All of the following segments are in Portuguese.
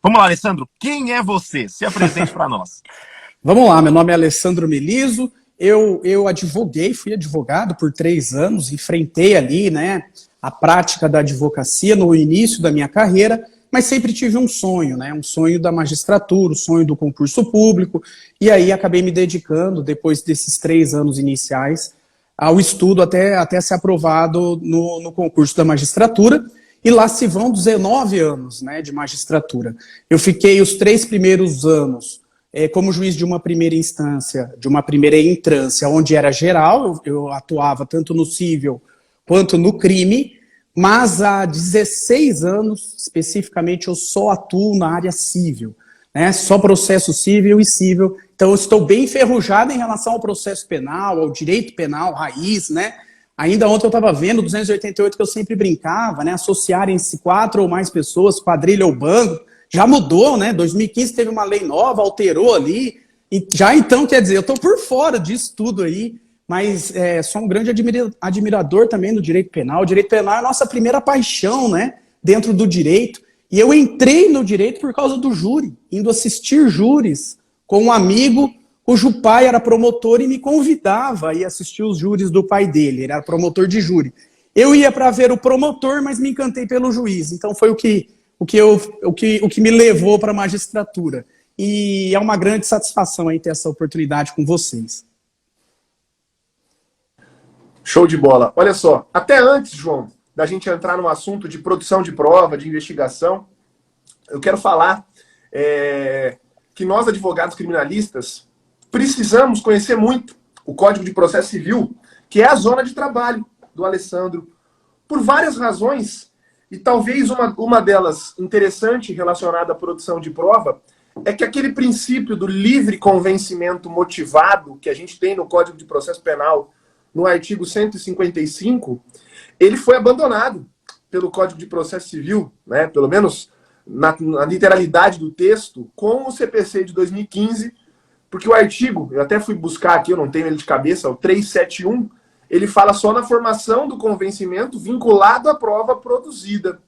Vamos lá, Alessandro. Quem é você? Se apresente para nós. Vamos lá, meu nome é Alessandro Meliso. Eu advoguei, fui advogado por 3 anos, enfrentei ali, né, a prática da advocacia no início da minha carreira, mas sempre tive um sonho, né, um sonho da magistratura, um sonho do concurso público, e aí acabei me dedicando, depois desses 3 anos iniciais, ao estudo até ser aprovado no concurso da magistratura, e lá se vão 19 anos, né, de magistratura. Eu fiquei os 3 primeiros anos como juiz de uma primeira instância, de uma primeira entrância, onde era geral, eu atuava tanto no cível quanto no crime, mas há 16 anos, especificamente, eu só atuo na área cível, né? Só processo cível e cível. Então, eu estou bem enferrujado em relação ao processo penal, ao direito penal, raiz, né? Ainda ontem eu estava vendo, 288 que eu sempre brincava, né? Associarem-se 4 ou mais pessoas, quadrilha ou bando, já mudou, né? 2015 teve uma lei nova, alterou ali, e já então, quer dizer, eu estou por fora disso tudo aí, mas sou um grande admirador também do direito penal. O direito penal é a nossa primeira paixão, né? Dentro do direito. E eu entrei no direito por causa do júri, indo assistir júris com um amigo cujo pai era promotor e me convidava a ir assistir os júris do pai dele, ele era promotor de júri. Eu ia para ver o promotor, mas me encantei pelo juiz, então foi o que me levou para a magistratura. E é uma grande satisfação aí ter essa oportunidade com vocês. Show de bola. Olha só, até antes, João, da gente entrar no assunto de produção de prova, de investigação, eu quero falar que nós, advogados criminalistas, precisamos conhecer muito o Código de Processo Civil, que é a zona de trabalho do Alessandro, por várias razões. E talvez uma delas interessante relacionada à produção de prova é que aquele princípio do livre convencimento motivado que a gente tem no Código de Processo Penal, no artigo 155, ele foi abandonado pelo Código de Processo Civil, né, pelo menos na literalidade do texto, com o CPC de 2015, porque o artigo, eu até fui buscar aqui, eu não tenho ele de cabeça, o 371, ele fala só na formação do convencimento vinculado à prova produzida.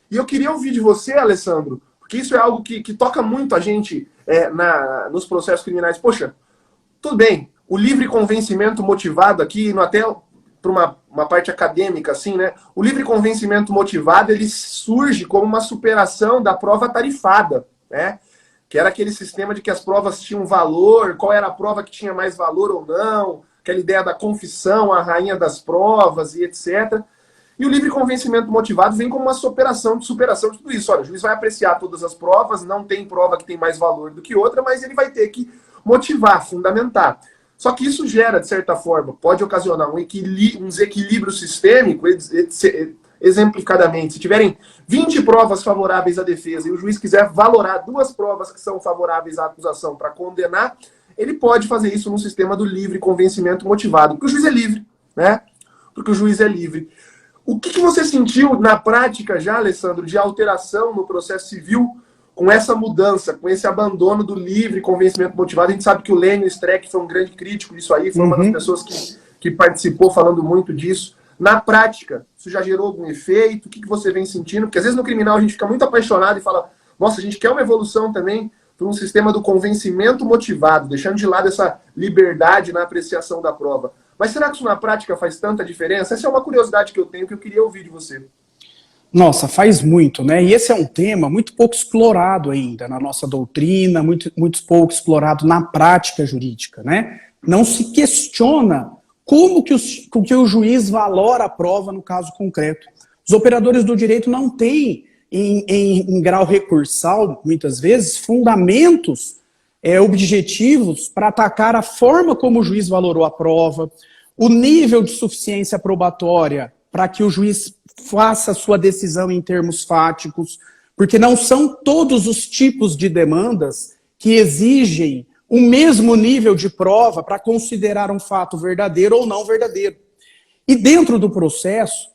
E eu queria ouvir de você, Alessandro, porque isso é algo que toca muito a gente nos processos criminais. Poxa, tudo bem, o livre convencimento motivado aqui, indo até para uma parte acadêmica, assim, né? O livre convencimento motivado, ele surge como uma superação da prova tarifada, né? Que era aquele sistema de que as provas tinham valor, qual era a prova que tinha mais valor ou não, aquela ideia da confissão, a rainha das provas e etc. E o livre convencimento motivado vem como uma superação de tudo isso. Olha, o juiz vai apreciar todas as provas, não tem prova que tem mais valor do que outra, mas ele vai ter que motivar, fundamentar. Só que isso gera, de certa forma, pode ocasionar um desequilíbrio sistêmico, exemplificadamente. Se tiverem 20 provas favoráveis à defesa e o juiz quiser valorar 2 provas que são favoráveis à acusação para condenar, ele pode fazer isso no sistema do livre convencimento motivado, porque o juiz é livre, né? Porque o juiz é livre. O que você sentiu na prática já, Alessandro, de alteração no processo civil com essa mudança, com esse abandono do livre convencimento motivado? A gente sabe que o Lênio Streck foi um grande crítico disso aí, foi uma das pessoas que participou falando muito disso. Na prática, isso já gerou algum efeito? O que você vem sentindo? Porque às vezes no criminal a gente fica muito apaixonado e fala, nossa, a gente quer uma evolução também para um sistema do convencimento motivado, deixando de lado essa liberdade na apreciação da prova. Mas será que isso na prática faz tanta diferença? Essa é uma curiosidade que eu tenho, que eu queria ouvir de você. Nossa, faz muito, né? E esse é um tema muito pouco explorado ainda na nossa doutrina, muito pouco explorado na prática jurídica, né? Não se questiona como que o juiz valora a prova no caso concreto. Os operadores do direito não têm, em grau recursal, muitas vezes, fundamentos objetivos para atacar a forma como o juiz valorou a prova, o nível de suficiência probatória para que o juiz faça a sua decisão em termos fáticos, porque não são todos os tipos de demandas que exigem o mesmo nível de prova para considerar um fato verdadeiro ou não verdadeiro. E dentro do processo,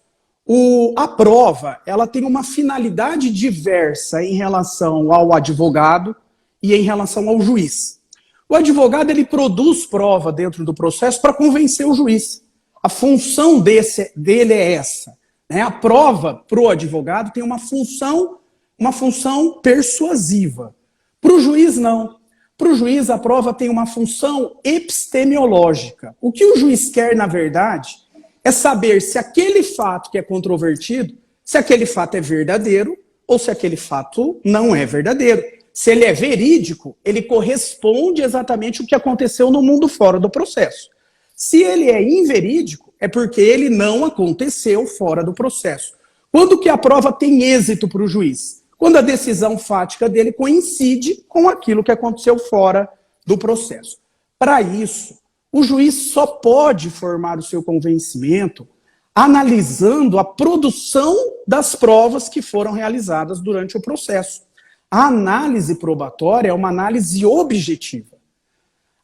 a prova ela tem uma finalidade diversa em relação ao advogado e em relação ao juiz. O advogado ele produz prova dentro do processo para convencer o juiz. A função dele é essa. Né? A prova para o advogado tem uma função uma função persuasiva. Para o juiz, não. Para o juiz, a prova tem uma função epistemológica. O que o juiz quer, na verdade, é saber se aquele fato que é controvertido, se aquele fato é verdadeiro ou se aquele fato não é verdadeiro. Se ele é verídico, ele corresponde exatamente ao que aconteceu no mundo fora do processo. Se ele é inverídico, é porque ele não aconteceu fora do processo. Quando que a prova tem êxito para o juiz? Quando a decisão fática dele coincide com aquilo que aconteceu fora do processo. Para isso, o juiz só pode formar o seu convencimento analisando a produção das provas que foram realizadas durante o processo. A análise probatória é uma análise objetiva.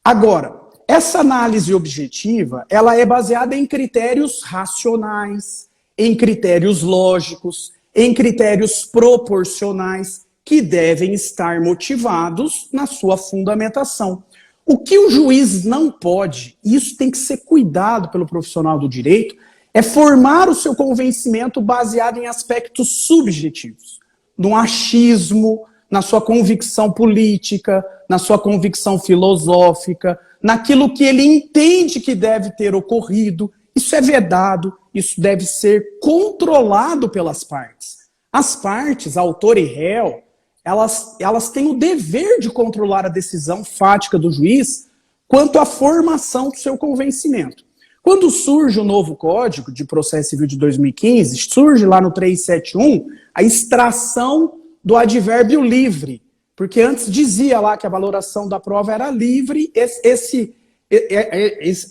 Agora, essa análise objetiva, ela é baseada em critérios racionais, em critérios lógicos, em critérios proporcionais, que devem estar motivados na sua fundamentação. O que o juiz não pode, e isso tem que ser cuidado pelo profissional do direito, é formar o seu convencimento baseado em aspectos subjetivos, no achismo, na sua convicção política, na sua convicção filosófica, naquilo que ele entende que deve ter ocorrido. Isso é vedado, isso deve ser controlado pelas partes. As partes, autor e réu, elas têm o dever de controlar a decisão fática do juiz quanto à formação do seu convencimento. Quando surge o novo Código de Processo Civil de 2015, surge lá no 371 a extração do advérbio livre, porque antes dizia lá que a valoração da prova era livre,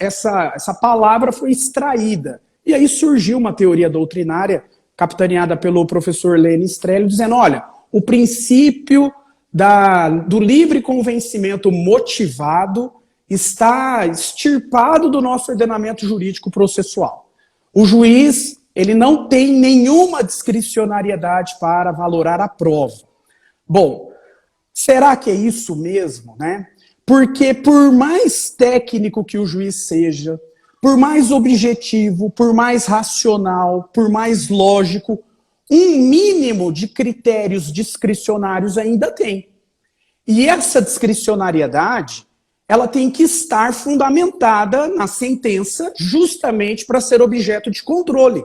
essa palavra foi extraída. E aí surgiu uma teoria doutrinária capitaneada pelo professor Lênin Strello, dizendo, olha, o princípio do livre convencimento motivado está extirpado do nosso ordenamento jurídico processual. O juiz, ele não tem nenhuma discricionariedade para valorar a prova. Bom, será que é isso mesmo, né? Porque por mais técnico que o juiz seja, por mais objetivo, por mais racional, por mais lógico, um mínimo de critérios discricionários ainda tem. E essa discricionariedade, ela tem que estar fundamentada na sentença justamente para ser objeto de controle.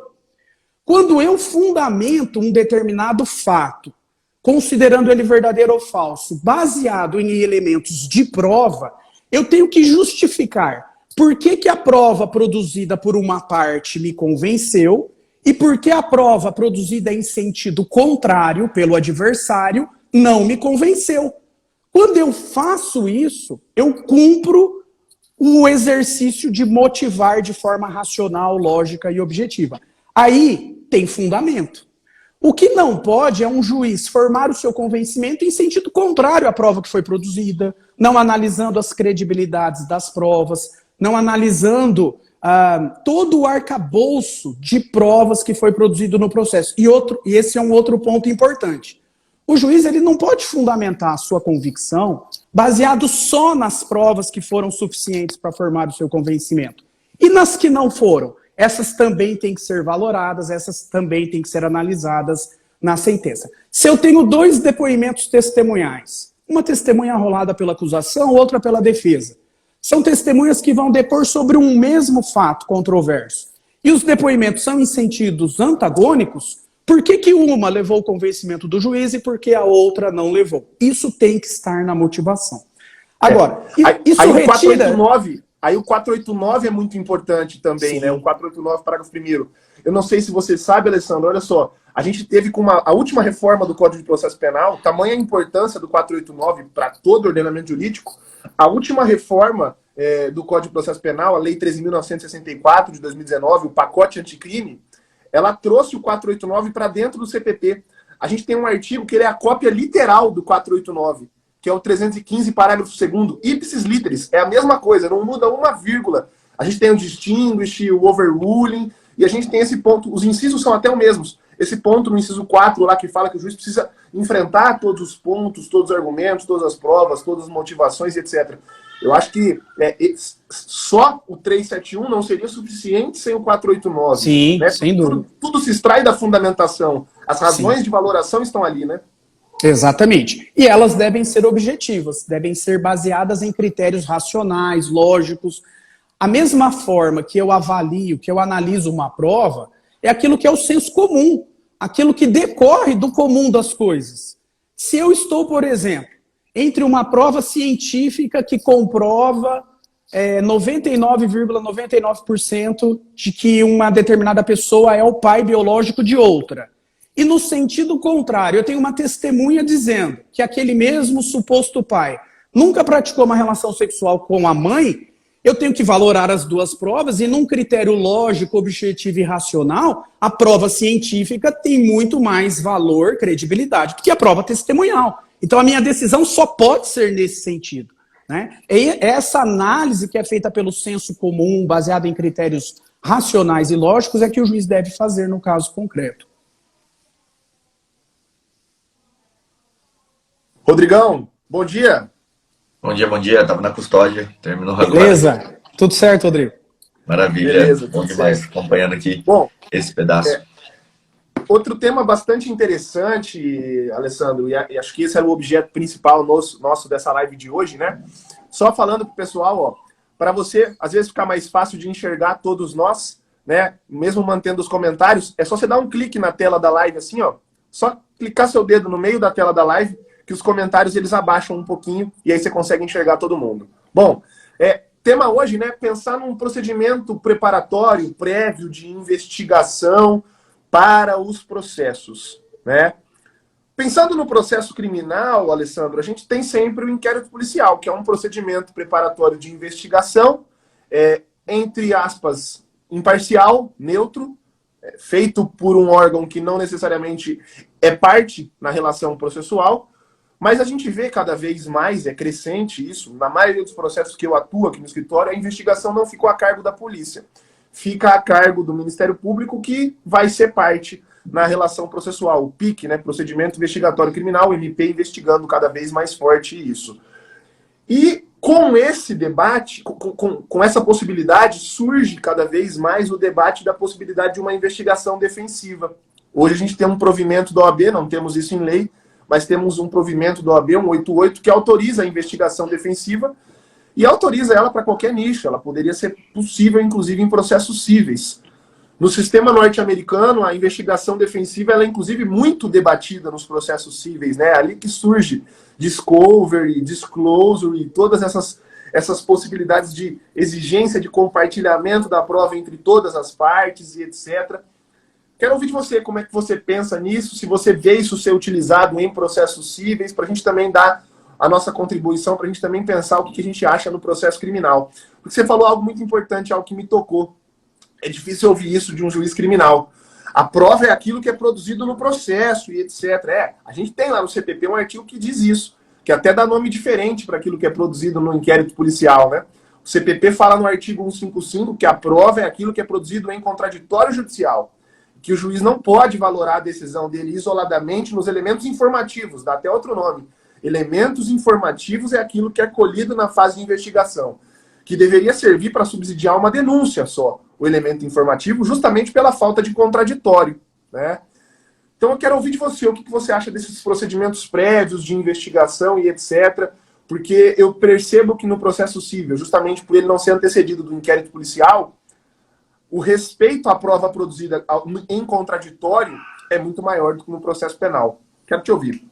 Quando eu fundamento um determinado fato, considerando ele verdadeiro ou falso, baseado em elementos de prova, eu tenho que justificar por que a prova produzida por uma parte me convenceu e por que a prova produzida em sentido contrário pelo adversário não me convenceu. Quando eu faço isso, eu cumpro o exercício de motivar de forma racional, lógica e objetiva. Aí tem fundamento. O que não pode é um juiz formar o seu convencimento em sentido contrário à prova que foi produzida, não analisando as credibilidades das provas, não analisando todo o arcabouço de provas que foi produzido no processo. E esse é um outro ponto importante. O juiz ele não pode fundamentar a sua convicção baseado só nas provas que foram suficientes para formar o seu convencimento. E nas que não foram? Essas também têm que ser valoradas, essas também têm que ser analisadas na sentença. Se eu tenho dois depoimentos testemunhais, uma testemunha arrolada pela acusação, outra pela defesa, são testemunhas que vão depor sobre um mesmo fato controverso, e os depoimentos são em sentidos antagônicos, por que uma levou o convencimento do juiz e por que a outra não levou? Isso tem que estar na motivação. Agora, isso aí retira... Aí o 489 é muito importante também, né? O 489, parágrafo 1º. Eu não sei se você sabe, Alessandro, olha só. A gente teve com a última reforma do Código de Processo Penal, tamanha a importância do 489 para todo o ordenamento jurídico, a última reforma do Código de Processo Penal, a Lei 13.964 de 2019, o pacote anticrime, ela trouxe o 489 para dentro do CPP. A gente tem um artigo que ele é a cópia literal do 489, que é o 315, parágrafo 2º, ipsis literis. É a mesma coisa, não muda uma vírgula. A gente tem o distinguish, o overruling, e a gente tem esse ponto, os incisos são até os mesmos. Esse ponto no inciso 4 lá que fala que o juiz precisa enfrentar todos os pontos, todos os argumentos, todas as provas, todas as motivações, etc. Eu acho que só o 371 não seria suficiente sem o 489. Sim, né? sem dúvida. Tudo se extrai da fundamentação. As razões de valoração estão ali, né? Exatamente. E elas devem ser objetivas, devem ser baseadas em critérios racionais, lógicos. A mesma forma que eu avalio, que eu analiso uma prova, é aquilo que é o senso comum, aquilo que decorre do comum das coisas. Se eu estou, por exemplo, entre uma prova científica que comprova 99,99% de que uma determinada pessoa é o pai biológico de outra, e no sentido contrário, eu tenho uma testemunha dizendo que aquele mesmo suposto pai nunca praticou uma relação sexual com a mãe, eu tenho que valorar as duas provas e num critério lógico, objetivo e racional, a prova científica tem muito mais valor, credibilidade, do que a prova testemunhal. Então a minha decisão só pode ser nesse sentido, né? E essa análise que é feita pelo senso comum, baseada em critérios racionais e lógicos, é que o juiz deve fazer no caso concreto. Rodrigão, bom dia. Bom dia. Estava na custódia, terminou agora. Beleza? Tudo certo, Rodrigo? Maravilha. Beleza, bom tudo demais certo. acompanhando aqui Bom, esse pedaço. outro tema bastante interessante, Alessandro, e acho que esse era o objeto principal nosso dessa live de hoje, né? Só falando pro pessoal, ó, para você, às vezes, ficar mais fácil de enxergar todos nós, né? Mesmo mantendo os comentários, é só você dar um clique na tela da live, assim, ó. Só clicar seu dedo no meio da tela da live, que os comentários eles abaixam um pouquinho e aí você consegue enxergar todo mundo. Bom, tema hoje, né? Pensar num procedimento preparatório, prévio de investigação para os processos, né? Pensando no processo criminal, Alessandro, a gente tem sempre o inquérito policial, que é um procedimento preparatório de investigação, entre aspas, imparcial, neutro, feito por um órgão que não necessariamente é parte na relação processual, mas a gente vê cada vez mais, é crescente isso, na maioria dos processos que eu atuo aqui no escritório, a investigação não ficou a cargo da polícia. Fica a cargo do Ministério Público, que vai ser parte na relação processual. O PIC, né, Procedimento Investigatório Criminal, o MP investigando cada vez mais forte isso. E com esse debate, com essa possibilidade, surge cada vez mais o debate da possibilidade de uma investigação defensiva. Hoje a gente tem um provimento da OAB, não temos isso em lei, mas temos um provimento da OAB, 188, que autoriza a investigação defensiva e autoriza ela para qualquer nicho. Ela poderia ser possível, inclusive, em processos cíveis. No sistema norte-americano, a investigação defensiva ela é, inclusive, muito debatida nos processos cíveis, né? Ali que surge discovery, disclosure, todas essas possibilidades de exigência de compartilhamento da prova entre todas as partes e etc. Quero ouvir de você como é que você pensa nisso, se você vê isso ser utilizado em processos cíveis, para a gente também dar a nossa contribuição, para a gente também pensar o que a gente acha no processo criminal. Porque você falou algo muito importante, algo que me tocou. É difícil ouvir isso de um juiz criminal. A prova é aquilo que é produzido no processo e etc. A gente tem lá no CPP um artigo que diz isso, que até dá nome diferente para aquilo que é produzido no inquérito policial, né? O CPP fala no artigo 155 que a prova é aquilo que é produzido em contraditório judicial, que o juiz não pode valorar a decisão dele isoladamente nos elementos informativos, dá até outro nome. Elementos informativos é aquilo que é colhido na fase de investigação, que deveria servir para subsidiar uma denúncia só, o elemento informativo, justamente pela falta de contraditório, né? Então eu quero ouvir de você o que você acha desses procedimentos prévios de investigação e etc., porque eu percebo que no processo civil, justamente por ele não ser antecedido do inquérito policial, o respeito à prova produzida em contraditório é muito maior do que no processo penal. Quero te ouvir.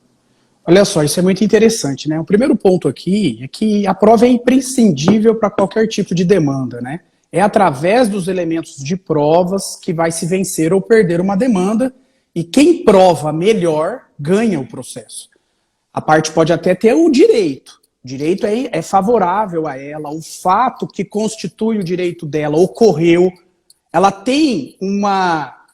Olha só, isso é muito interessante, né? O primeiro ponto aqui é que a prova é imprescindível para qualquer tipo de demanda, né? É através dos elementos de provas que vai se vencer ou perder uma demanda, e quem prova melhor ganha o processo. A parte pode até ter o direito. O direito é favorável a ela, o fato que constitui o direito dela ocorreu. Ela tem uma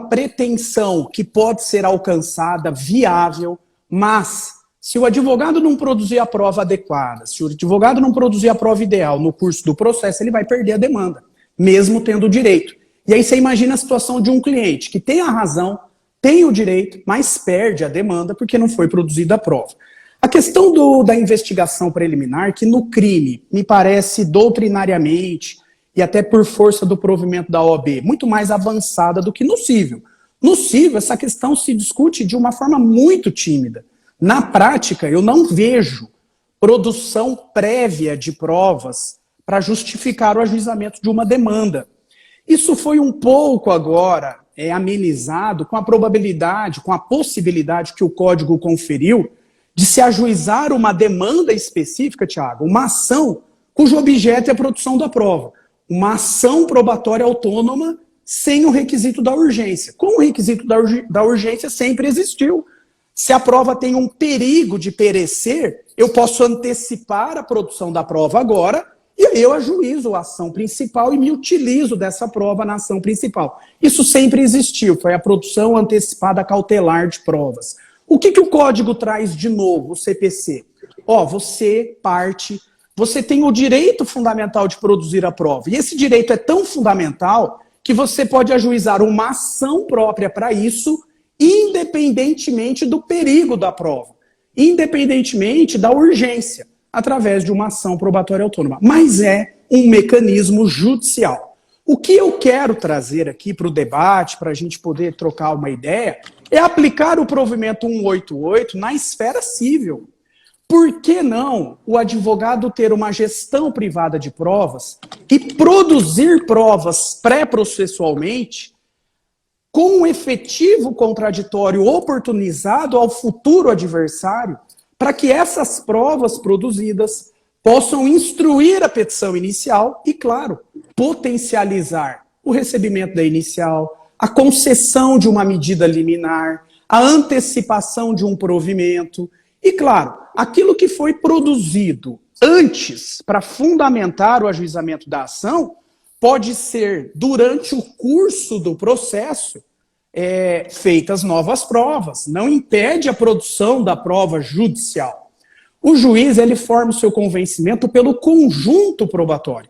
pretensão que pode ser alcançada, viável, mas se o advogado não produzir a prova adequada, se o advogado não produzir a prova ideal no curso do processo, ele vai perder a demanda, mesmo tendo o direito. E aí você imagina a situação de um cliente que tem a razão, tem o direito, mas perde a demanda porque não foi produzida a prova. A questão da investigação preliminar, que no crime me parece doutrinariamente e até por força do provimento da OAB, muito mais avançada do que no cível. No cível, essa questão se discute de uma forma muito tímida. Na prática, eu não vejo produção prévia de provas para justificar o ajuizamento de uma demanda. Isso foi um pouco agora amenizado com a probabilidade, com a possibilidade que o Código conferiu de se ajuizar uma demanda específica, Tiago, uma ação cujo objeto é a produção da prova. Uma ação probatória autônoma sem o requisito da urgência. Com o requisito da urgência sempre existiu. Se a prova tem um perigo de perecer, eu posso antecipar a produção da prova agora e aí eu ajuizo a ação principal e me utilizo dessa prova na ação principal. Isso sempre existiu, foi a produção antecipada cautelar de provas. O que o Código traz de novo, o CPC? Você tem o direito fundamental de produzir a prova. E esse direito é tão fundamental que você pode ajuizar uma ação própria para isso, independentemente do perigo da prova, independentemente da urgência, através de uma ação probatória autônoma. Mas é um mecanismo judicial. O que eu quero trazer aqui para o debate, para a gente poder trocar uma ideia, é aplicar o provimento 188 na esfera civil. Por que não o advogado ter uma gestão privada de provas e produzir provas pré-processualmente com um efetivo contraditório oportunizado ao futuro adversário, para que essas provas produzidas possam instruir a petição inicial e, claro, potencializar o recebimento da inicial, a concessão de uma medida liminar, a antecipação de um provimento e, claro, aquilo que foi produzido antes para fundamentar o ajuizamento da ação pode ser, durante o curso do processo, feitas novas provas. Não impede a produção da prova judicial. O juiz ele forma o seu convencimento pelo conjunto probatório.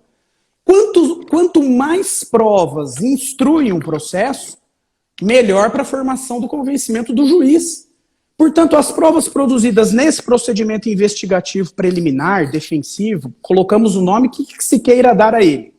Quanto mais provas instruem um processo, melhor para a formação do convencimento do juiz. Portanto, as provas produzidas nesse procedimento investigativo preliminar, defensivo, colocamos o nome que se queira dar a ele,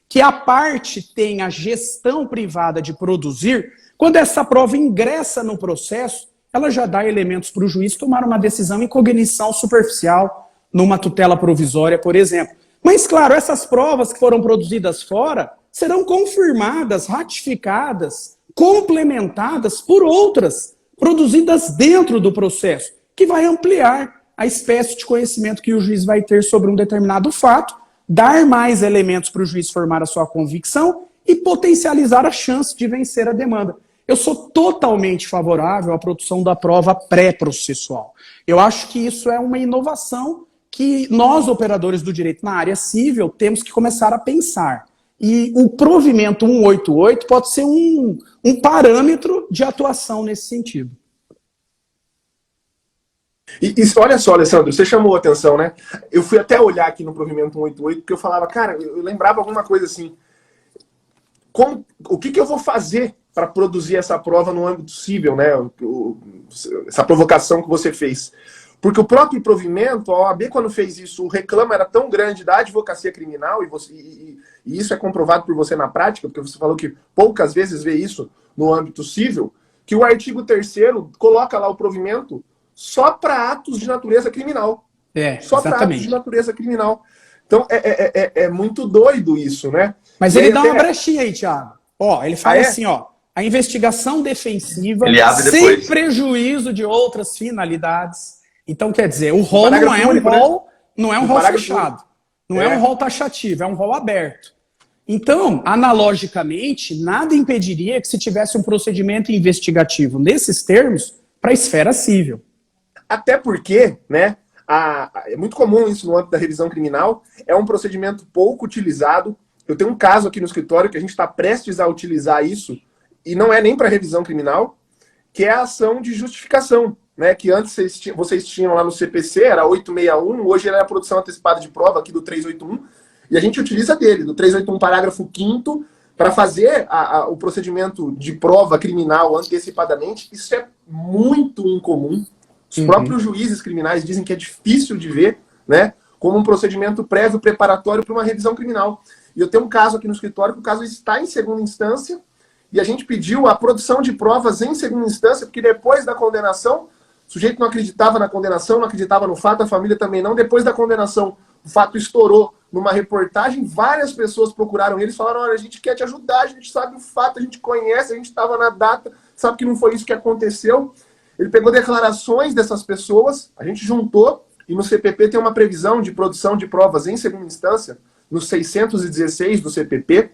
que a parte tem a gestão privada de produzir, quando essa prova ingressa no processo, ela já dá elementos para o juiz tomar uma decisão em cognição superficial, numa tutela provisória, por exemplo. Mas, claro, essas provas que foram produzidas fora serão confirmadas, ratificadas, complementadas por outras produzidas dentro do processo, que vai ampliar a espécie de conhecimento que o juiz vai ter sobre um determinado fato, dar mais elementos para o juiz formar a sua convicção e potencializar a chance de vencer a demanda. Eu sou totalmente favorável à produção da prova pré-processual. Eu acho que isso é uma inovação que nós, operadores do direito na área civil, temos que começar a pensar. E o provimento 188 pode ser um parâmetro de atuação nesse sentido. E olha só, Alessandro, você chamou a atenção, né? Eu fui até olhar aqui no provimento 188, porque eu falava, cara, eu lembrava alguma coisa assim. O que eu vou fazer para produzir essa prova no âmbito civil, né? Essa provocação que você fez. Porque o próprio provimento, a OAB, quando fez isso, o reclamo era tão grande da advocacia criminal, e isso é comprovado por você na prática, porque você falou que poucas vezes vê isso no âmbito civil, que o artigo 3º coloca lá o provimento só para atos de natureza criminal. Só para atos de natureza criminal. Então, é muito doido isso, né? Mas ele dá uma brechinha aí, Thiago. Ele fala assim, a investigação defensiva sem prejuízo de outras finalidades. Então, quer dizer, o rol não é um rol fechado. Não é um rol taxativo, é um rol aberto. Então, analogicamente, nada impediria que se tivesse um procedimento investigativo nesses termos para a esfera civil. Até porque, né, é muito comum isso no âmbito da revisão criminal, é um procedimento pouco utilizado. Eu tenho um caso aqui no escritório que a gente está prestes a utilizar isso, e não é nem para revisão criminal, que é a ação de justificação, né, que antes vocês tinham lá no CPC, era 861, hoje é a produção antecipada de prova aqui do 381, e a gente utiliza dele, do 381 parágrafo 5º, para fazer o procedimento de prova criminal antecipadamente. Isso é muito incomum. Os próprios juízes criminais dizem que é difícil de ver, né, como um procedimento prévio preparatório para uma revisão criminal. E eu tenho um caso aqui no escritório, que o caso está em segunda instância, e a gente pediu a produção de provas em segunda instância, porque depois da condenação sujeito não acreditava na condenação, não acreditava no fato, a família também não. Depois da condenação, o fato estourou numa reportagem, várias pessoas procuraram eles, falaram, olha, a gente quer te ajudar, a gente sabe o fato, a gente conhece, a gente estava na data, sabe que não foi isso que aconteceu. Ele pegou declarações dessas pessoas, a gente juntou, e no CPP tem uma previsão de produção de provas em segunda instância, no 616 do CPP,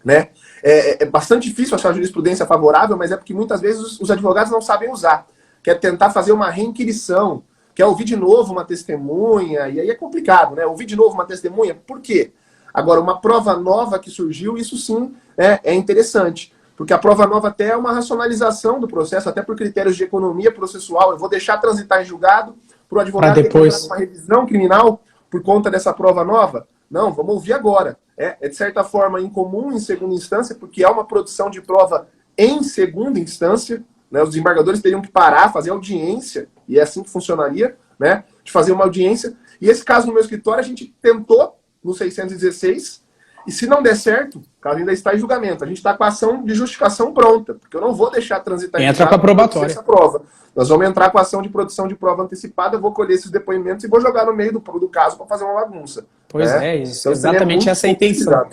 né? É bastante difícil achar jurisprudência favorável, mas é porque muitas vezes os advogados não sabem usar. Quer tentar fazer uma reinquirição, quer ouvir de novo uma testemunha, e aí é complicado, né? Ouvir de novo uma testemunha, por quê? Agora, uma prova nova que surgiu, isso sim é interessante, porque a prova nova até é uma racionalização do processo, até por critérios de economia processual. Eu vou deixar transitar em julgado para o advogado ter que fazer uma revisão criminal por conta dessa prova nova? Não, vamos ouvir agora. É de certa forma incomum em segunda instância, porque é uma produção de prova em segunda instância, né? Os desembargadores teriam que parar, fazer audiência, e é assim que funcionaria, né? De fazer uma audiência. E esse caso no meu escritório, a gente tentou no 616, e se não der certo, o caso ainda está em julgamento. A gente está com a ação de justificação pronta, porque eu não vou deixar transitar em entra com a probatória essa prova. Nós vamos entrar com a ação de produção de prova antecipada, eu vou colher esses depoimentos e vou jogar no meio do caso para fazer uma bagunça. Pois Então, exatamente essa é a intenção.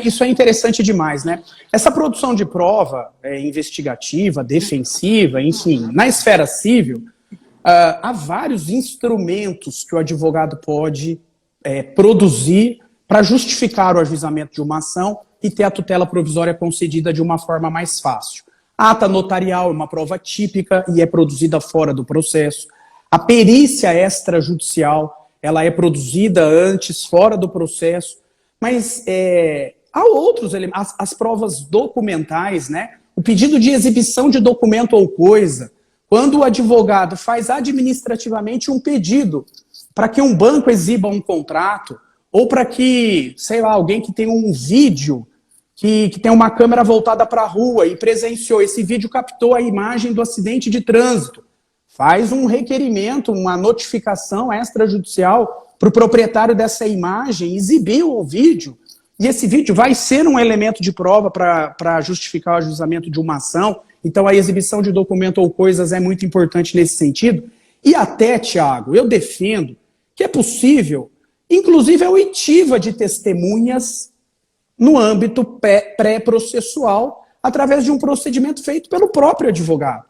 Isso é interessante demais, né? Essa produção de prova investigativa, defensiva, enfim, na esfera civil, há vários instrumentos que o advogado pode produzir para justificar o ajuizamento de uma ação e ter a tutela provisória concedida de uma forma mais fácil. A ata notarial é uma prova típica e é produzida fora do processo. A perícia extrajudicial, ela é produzida antes, fora do processo. Mas há outros elementos, as provas documentais, né? O pedido de exibição de documento ou coisa, quando o advogado faz administrativamente um pedido para que um banco exiba um contrato, ou para que, sei lá, alguém que tem um vídeo, que tem uma câmera voltada para a rua e presenciou, esse vídeo captou a imagem do acidente de trânsito, faz um requerimento, uma notificação extrajudicial para o proprietário dessa imagem exibir o vídeo, e esse vídeo vai ser um elemento de prova para justificar o ajuizamento de uma ação. Então a exibição de documento ou coisas é muito importante nesse sentido. E até, Tiago, eu defendo que é possível, inclusive a oitiva de testemunhas no âmbito pré-processual, através de um procedimento feito pelo próprio advogado.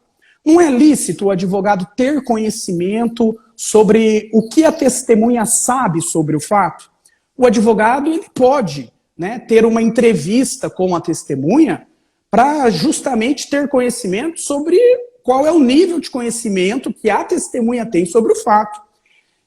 Não é lícito o advogado ter conhecimento sobre o que a testemunha sabe sobre o fato? O advogado ele pode, né, ter uma entrevista com a testemunha para justamente ter conhecimento sobre qual é o nível de conhecimento que a testemunha tem sobre o fato.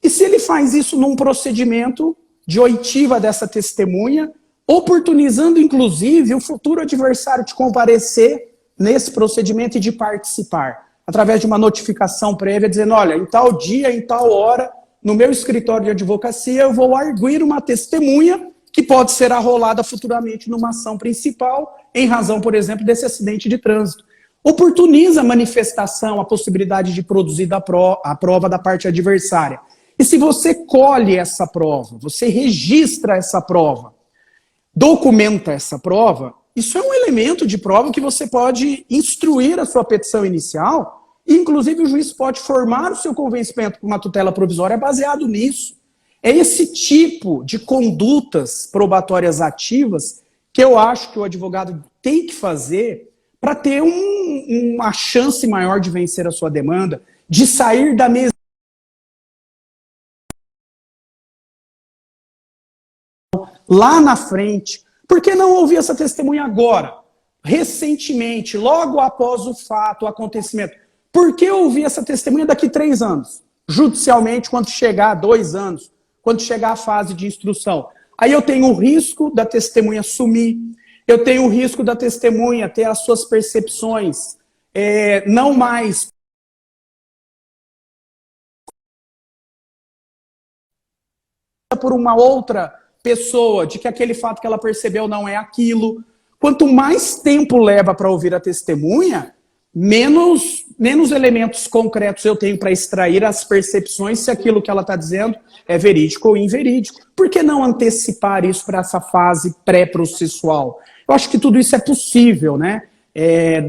E se ele faz isso num procedimento de oitiva dessa testemunha, oportunizando inclusive o futuro adversário de comparecer nesse procedimento e de participar, através de uma notificação prévia, dizendo, olha, em tal dia, em tal hora, no meu escritório de advocacia, eu vou arguir uma testemunha que pode ser arrolada futuramente numa ação principal, em razão, por exemplo, desse acidente de trânsito. Oportuniza a manifestação, a possibilidade de produzir a prova da parte adversária. E se você colhe essa prova, você registra essa prova, documenta essa prova, isso é um elemento de prova que você pode instruir a sua petição inicial, e inclusive o juiz pode formar o seu convencimento com uma tutela provisória baseado nisso. É esse tipo de condutas probatórias ativas que eu acho que o advogado tem que fazer para ter uma chance maior de vencer a sua demanda, de sair da mesa lá na frente. Por que não ouvir essa testemunha agora? Recentemente, logo após o fato, o acontecimento. Por que ouvir essa testemunha daqui 3 anos? Judicialmente, quando chegar a 2 anos, quando chegar a fase de instrução. Aí eu tenho o risco da testemunha sumir, eu tenho o risco da testemunha ter as suas percepções não mais por uma outra pessoa, de que aquele fato que ela percebeu não é aquilo. Quanto mais tempo leva para ouvir a testemunha, menos elementos concretos eu tenho para extrair as percepções se aquilo que ela está dizendo é verídico ou inverídico. Por que não antecipar isso para essa fase pré-processual? Eu acho que tudo isso é possível, né?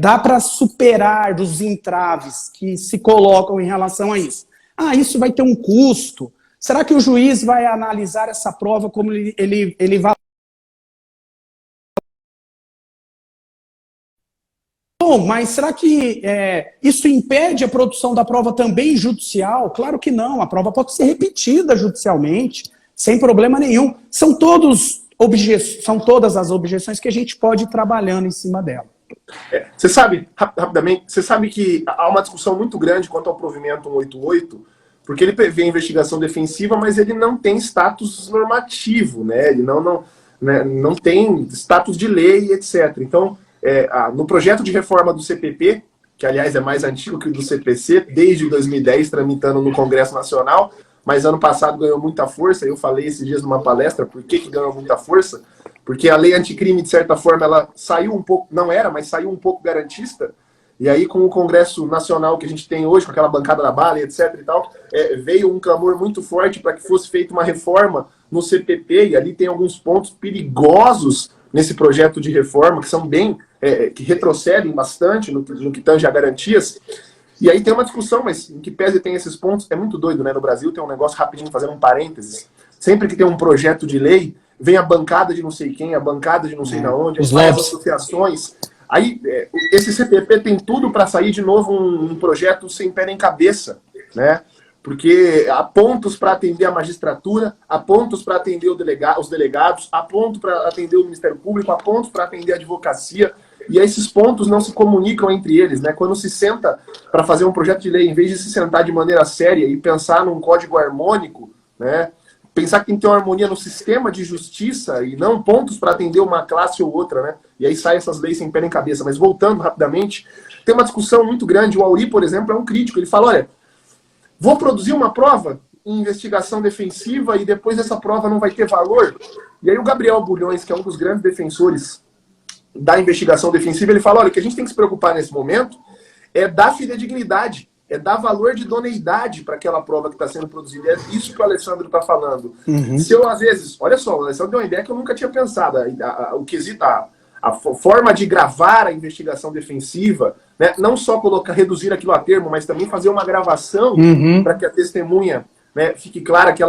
dá para superar os entraves que se colocam em relação a isso? Ah, isso vai ter um custo. Será que o juiz vai analisar essa prova como ele vai... Bom, mas será que isso impede a produção da prova também judicial? Claro que não, a prova pode ser repetida judicialmente, sem problema nenhum. São todas as objeções que a gente pode ir trabalhando em cima dela. Você sabe, rapidamente, você sabe que há uma discussão muito grande quanto ao provimento 188, porque ele prevê investigação defensiva, mas ele não tem status normativo, né? Ele não tem status de lei, etc. Então, no projeto de reforma do CPP, que aliás é mais antigo que o do CPC, desde 2010 tramitando no Congresso Nacional, mas ano passado ganhou muita força. Eu falei esses dias numa palestra por que ganhou muita força, porque a lei anticrime, de certa forma, ela saiu um pouco, não era, mas saiu um pouco garantista. E aí, com o Congresso Nacional que a gente tem hoje, com aquela bancada da bala, etc. e tal, veio um clamor muito forte para que fosse feita uma reforma no CPP, e ali tem alguns pontos perigosos nesse projeto de reforma, que são bem, que retrocedem bastante no que tange a garantias. E aí tem uma discussão, mas em que pese tem esses pontos, é muito doido, né? No Brasil tem um negócio, rapidinho, fazendo um parênteses. Sempre que tem um projeto de lei, vem a bancada de não sei quem, a bancada de não sei da onde, as associações. Aí, esse CPP tem tudo para sair de novo um projeto sem pé nem cabeça, né? Porque há pontos para atender a magistratura, há pontos para atender os delegados, há pontos para atender o Ministério Público, há pontos para atender a advocacia, e esses pontos não se comunicam entre eles, né? Quando se senta para fazer um projeto de lei, em vez de se sentar de maneira séria e pensar num código harmônico, né? Pensar que tem que ter uma harmonia no sistema de justiça e não pontos para atender uma classe ou outra, né? E aí saem essas leis sem pé nem cabeça. Mas voltando rapidamente, tem uma discussão muito grande. O Auri, por exemplo, é um crítico. Ele fala, olha, vou produzir uma prova em investigação defensiva e depois essa prova não vai ter valor. E aí o Gabriel Bulhões, que é um dos grandes defensores da investigação defensiva, ele fala, olha, o que a gente tem que se preocupar nesse momento é dar fidedignidade, é dar valor de idoneidade para aquela prova que está sendo produzida. É isso que o Alessandro está falando. Uhum. Se eu, às vezes, olha só, o Alessandro deu uma ideia que eu nunca tinha pensado. O quesito, a forma de gravar a investigação defensiva, né, não só reduzir aquilo a termo, mas também fazer uma gravação para que a testemunha, né, fique clara que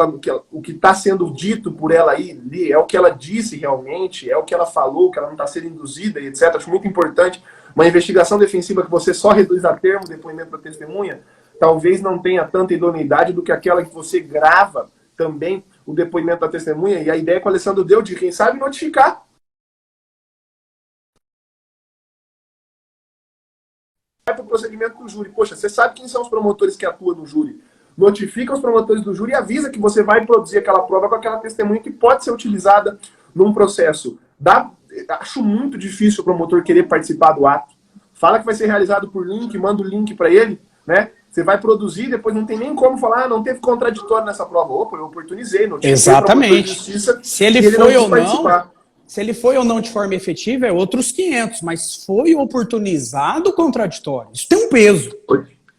o que está sendo dito por ela aí é o que ela disse realmente, é o que ela falou, que ela não está sendo induzida, e etc. Acho muito importante. Uma investigação defensiva que você só reduz a termo o depoimento da testemunha, talvez não tenha tanta idoneidade do que aquela que você grava também o depoimento da testemunha. E a ideia que o Alessandro deu de, quem sabe, notificar. Vai para o procedimento do júri. Poxa, você sabe quem são os promotores que atuam no júri. Notifica os promotores do júri e avisa que você vai produzir aquela prova com aquela testemunha que pode ser utilizada num processo. Acho muito difícil o promotor querer participar do ato. Fala que vai ser realizado por link, manda o link para ele, né? Você vai produzir, depois não tem nem como falar, não teve contraditório nessa prova. Opa, eu oportunizei, notifiquei. Exatamente. Justiça, se ele foi ou não, se ele foi ou não de forma efetiva, é outros 500, mas foi oportunizado o contraditório. Isso tem um peso.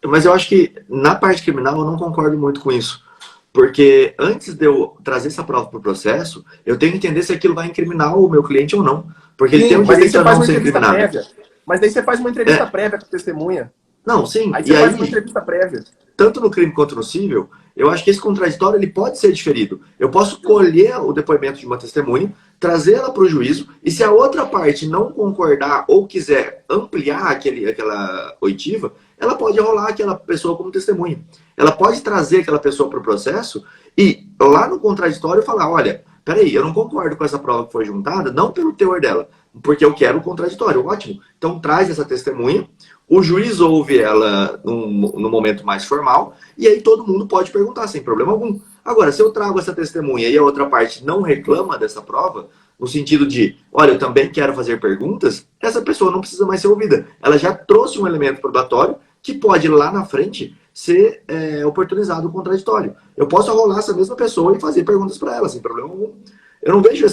Mas eu acho que na parte criminal eu não concordo muito com isso. Porque antes de eu trazer essa prova para o processo, eu tenho que entender se aquilo vai incriminar o meu cliente ou não. Porque ele tem um direito a não ser incriminado. Mas daí você faz uma entrevista prévia com a testemunha. Não, sim. Aí você faz uma entrevista prévia. Tanto no crime quanto no civil, eu acho que esse contraditório ele pode ser diferido. Eu posso colher o depoimento de uma testemunha, trazê-la para o juízo, e se a outra parte não concordar ou quiser ampliar aquela oitiva, ela pode enrolar aquela pessoa como testemunha. Ela pode trazer aquela pessoa para o processo e lá no contraditório falar, olha, peraí, eu não concordo com essa prova que foi juntada, não pelo teor dela, porque eu quero o contraditório. Ótimo. Então traz essa testemunha, o juiz ouve ela no momento mais formal, e aí todo mundo pode perguntar sem problema algum. Agora, se eu trago essa testemunha e a outra parte não reclama dessa prova, no sentido de, olha, eu também quero fazer perguntas, essa pessoa não precisa mais ser ouvida. Ela já trouxe um elemento probatório que pode, lá na frente, ser oportunizado o contraditório. Eu posso arrolar essa mesma pessoa e fazer perguntas para ela, sem problema algum. Eu não vejo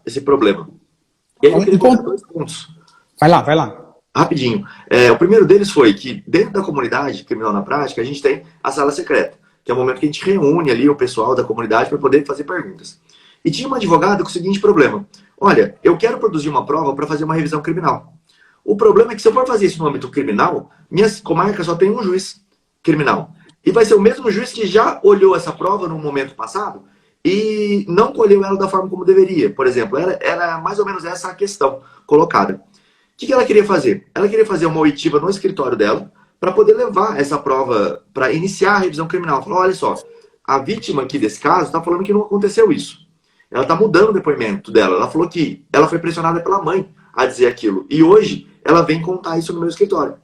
esse problema. E aí eu queria colocar 2 pontos. Vai lá. Rapidinho. O primeiro deles foi que, dentro da comunidade criminal na prática, a gente tem a sala secreta, que é o momento que a gente reúne ali o pessoal da comunidade para poder fazer perguntas. E tinha uma advogada com o seguinte problema. Olha, eu quero produzir uma prova para fazer uma revisão criminal. O problema é que se eu for fazer isso no âmbito criminal, minha comarca só tem um juiz criminal. E vai ser o mesmo juiz que já olhou essa prova no momento passado e não colheu ela da forma como deveria. Por exemplo, era mais ou menos essa a questão colocada. O que ela queria fazer? Ela queria fazer uma oitiva no escritório dela para poder levar essa prova, para iniciar a revisão criminal. Falou, olha só, a vítima aqui desse caso está falando que não aconteceu isso. Ela está mudando o depoimento dela. Ela falou que ela foi pressionada pela mãe a dizer aquilo. E hoje ela vem contar isso no meu escritório.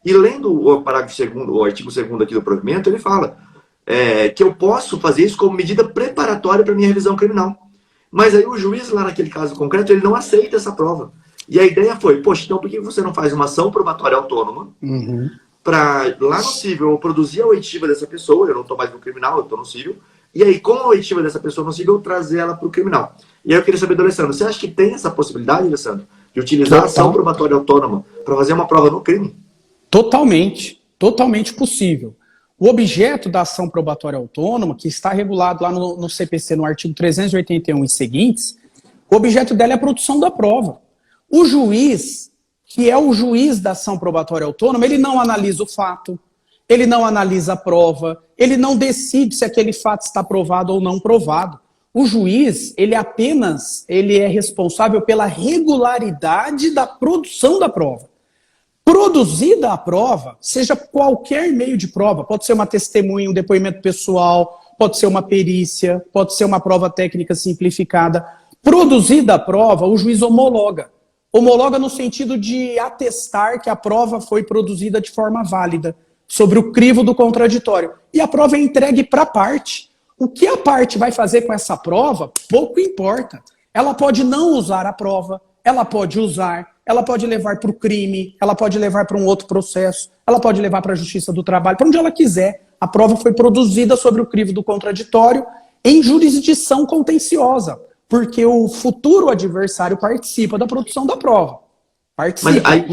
E lendo o parágrafo 2º, o artigo 2º aqui do provimento, ele fala que eu posso fazer isso como medida preparatória para minha revisão criminal. Mas aí o juiz, lá naquele caso concreto, ele não aceita essa prova. E a ideia foi, poxa, então por que você não faz uma ação probatória autônoma para, lá no cível, eu produzir a oitiva dessa pessoa, eu não estou mais no criminal, eu estou no cível, e aí com a oitiva dessa pessoa no cível, eu trazer ela para o criminal. E aí eu queria saber do Alessandro, você acha que tem essa possibilidade, Alessandro, de utilizar a ação probatória autônoma para fazer uma prova no crime? Totalmente, totalmente possível. O objeto da ação probatória autônoma, que está regulado lá no CPC, no artigo 381 e seguintes, o objeto dela é a produção da prova. O juiz, que é o juiz da ação probatória autônoma, ele não analisa o fato, ele não analisa a prova, ele não decide se aquele fato está provado ou não provado. O juiz, ele é responsável pela regularidade da produção da prova. Produzida a prova, seja qualquer meio de prova, pode ser uma testemunha, um depoimento pessoal, pode ser uma perícia, pode ser uma prova técnica simplificada. Produzida a prova, o juiz homologa. Homologa no sentido de atestar que a prova foi produzida de forma válida, sobre o crivo do contraditório. E a prova é entregue para a parte. O que a parte vai fazer com essa prova, pouco importa. Ela pode não usar a prova, ela pode usar, ela pode levar para o crime, ela pode levar para um outro processo, ela pode levar para a Justiça do Trabalho, para onde ela quiser. A prova foi produzida sobre o crivo do contraditório em jurisdição contenciosa, porque o futuro adversário participa da produção da prova. Participa. Mas aí,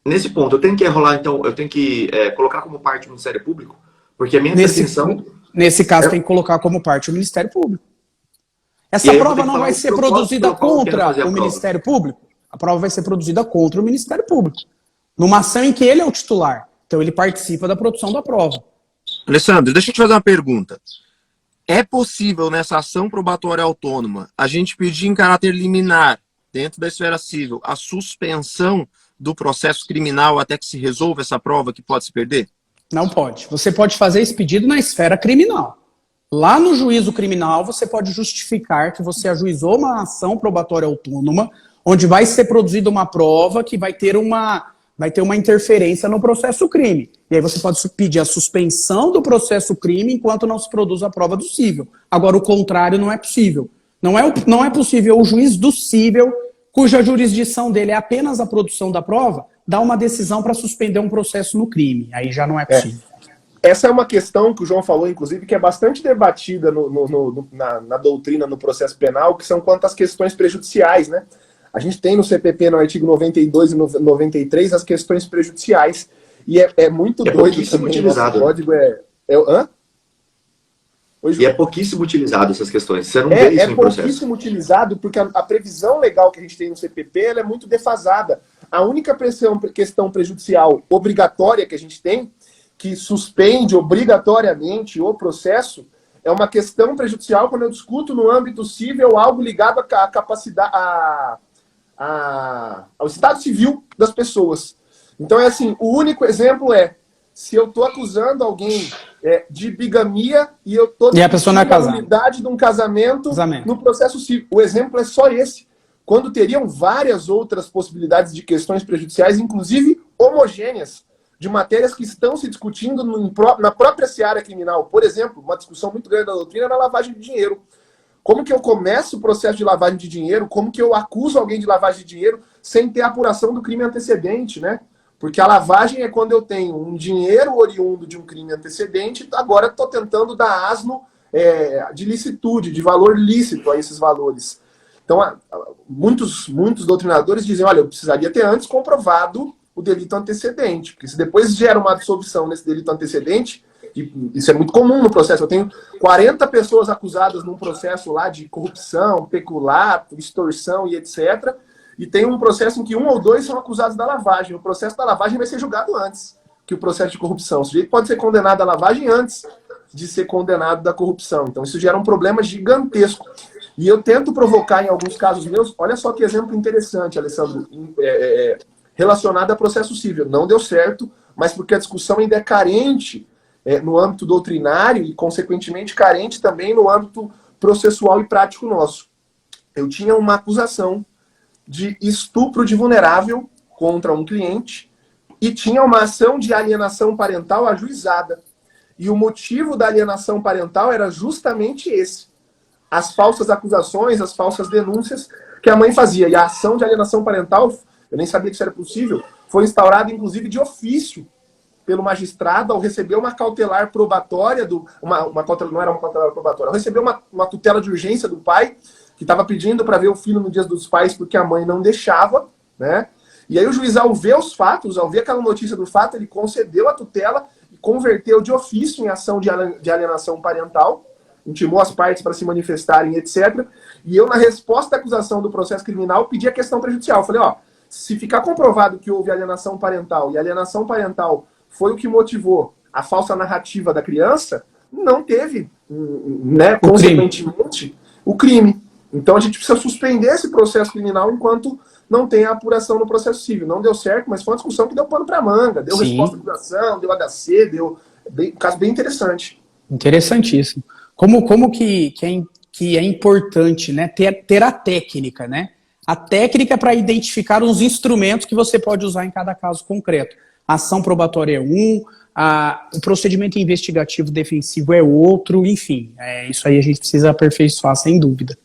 nesse ponto, eu tenho que enrolar, então, eu tenho que colocar como parte o Ministério Público? Porque a minha pretensão... Nesse caso, tem que colocar como parte o Ministério Público. Essa prova não vai ser produzida contra o Ministério Público? A prova vai ser produzida contra o Ministério Público. Numa ação em que ele é o titular. Então ele participa da produção da prova. Alessandro, deixa eu te fazer uma pergunta. É possível, nessa ação probatória autônoma, a gente pedir em caráter liminar, dentro da esfera civil, a suspensão do processo criminal até que se resolva essa prova que pode se perder? Não pode. Você pode fazer esse pedido na esfera criminal. Lá no juízo criminal, você pode justificar que você ajuizou uma ação probatória autônoma, onde vai ser produzida uma prova que vai ter uma interferência no processo crime. E aí você pode pedir a suspensão do processo crime enquanto não se produz a prova do cível. Agora, o contrário não é possível. Não é possível o juiz do cível, cuja jurisdição dele é apenas a produção da prova, dar uma decisão para suspender um processo no crime. Aí já não é possível. Essa é uma questão que o João falou, inclusive, que é bastante debatida na doutrina, no processo penal, que são quanto às questões prejudiciais, né? A gente tem no CPP, no artigo 92 e 93, as questões prejudiciais. E é muito doido também. Utilizado. O código hã? E é pouquíssimo utilizado essas questões. Você não vê isso no processo. É pouquíssimo utilizado porque a previsão legal que a gente tem no CPP ela é muito defasada. A única questão prejudicial obrigatória que a gente tem, que suspende obrigatoriamente o processo, é uma questão prejudicial quando eu discuto no âmbito civil algo ligado à capacidade, ao estado civil das pessoas. Então é assim, o único exemplo é se eu estou acusando alguém de bigamia e eu estou discutindo a nulidade de um casamento no processo civil. O exemplo é só esse. Quando teriam várias outras possibilidades de questões prejudiciais, inclusive homogêneas, de matérias que estão se discutindo na própria seara criminal. Por exemplo, uma discussão muito grande da doutrina na lavagem de dinheiro. Como que eu começo o processo de lavagem de dinheiro? Como que eu acuso alguém de lavagem de dinheiro sem ter a apuração do crime antecedente, né? Porque a lavagem é quando eu tenho um dinheiro oriundo de um crime antecedente, agora estou tentando dar asno de licitude, de valor lícito a esses valores. Então, muitos doutrinadores dizem, olha, eu precisaria ter antes comprovado o delito antecedente, porque se depois gera uma absolvição nesse delito antecedente, e isso é muito comum no processo, eu tenho 40 pessoas acusadas num processo lá de corrupção, peculato, extorsão e etc., e tem um processo em que um ou dois são acusados da lavagem. O processo da lavagem vai ser julgado antes que o processo de corrupção. O sujeito pode ser condenado à lavagem antes de ser condenado da corrupção. Então isso gera um problema gigantesco. E eu tento provocar em alguns casos meus, olha só que exemplo interessante, Alessandro, relacionado a processo civil. Não deu certo, mas porque a discussão ainda é carente no âmbito doutrinário e, consequentemente, carente também no âmbito processual e prático nosso. Eu tinha uma acusação de estupro de vulnerável contra um cliente e tinha uma ação de alienação parental ajuizada. E o motivo da alienação parental era justamente esse. As falsas acusações, as falsas denúncias que a mãe fazia. E a ação de alienação parental, eu nem sabia que isso era possível, foi instaurada, inclusive, de ofício pelo magistrado ao receber uma cautelar probatória, não era uma cautelar probatória, ao receber uma tutela de urgência do pai, que estava pedindo para ver o filho no Dia dos Pais porque a mãe não deixava, né? E aí o juiz, ao ver os fatos, ao ver aquela notícia do fato, ele concedeu a tutela e converteu de ofício em ação de alienação parental, intimou as partes para se manifestarem, etc. E eu, na resposta à acusação do processo criminal, pedi a questão prejudicial. Eu falei, se ficar comprovado que houve alienação parental, e a alienação parental foi o que motivou a falsa narrativa da criança, não teve, né, consequentemente, o crime. Então a gente precisa suspender esse processo criminal enquanto não tem a apuração no processo civil. Não deu certo, mas foi uma discussão que deu pano para manga, deu resposta à acusação, deu HC, deu um caso bem interessante. Interessantíssimo. Como que é importante, né, ter a técnica, né? A técnica para identificar os instrumentos que você pode usar em cada caso concreto. A ação probatória é um, o procedimento investigativo defensivo é outro, enfim. Isso aí a gente precisa aperfeiçoar, sem dúvida.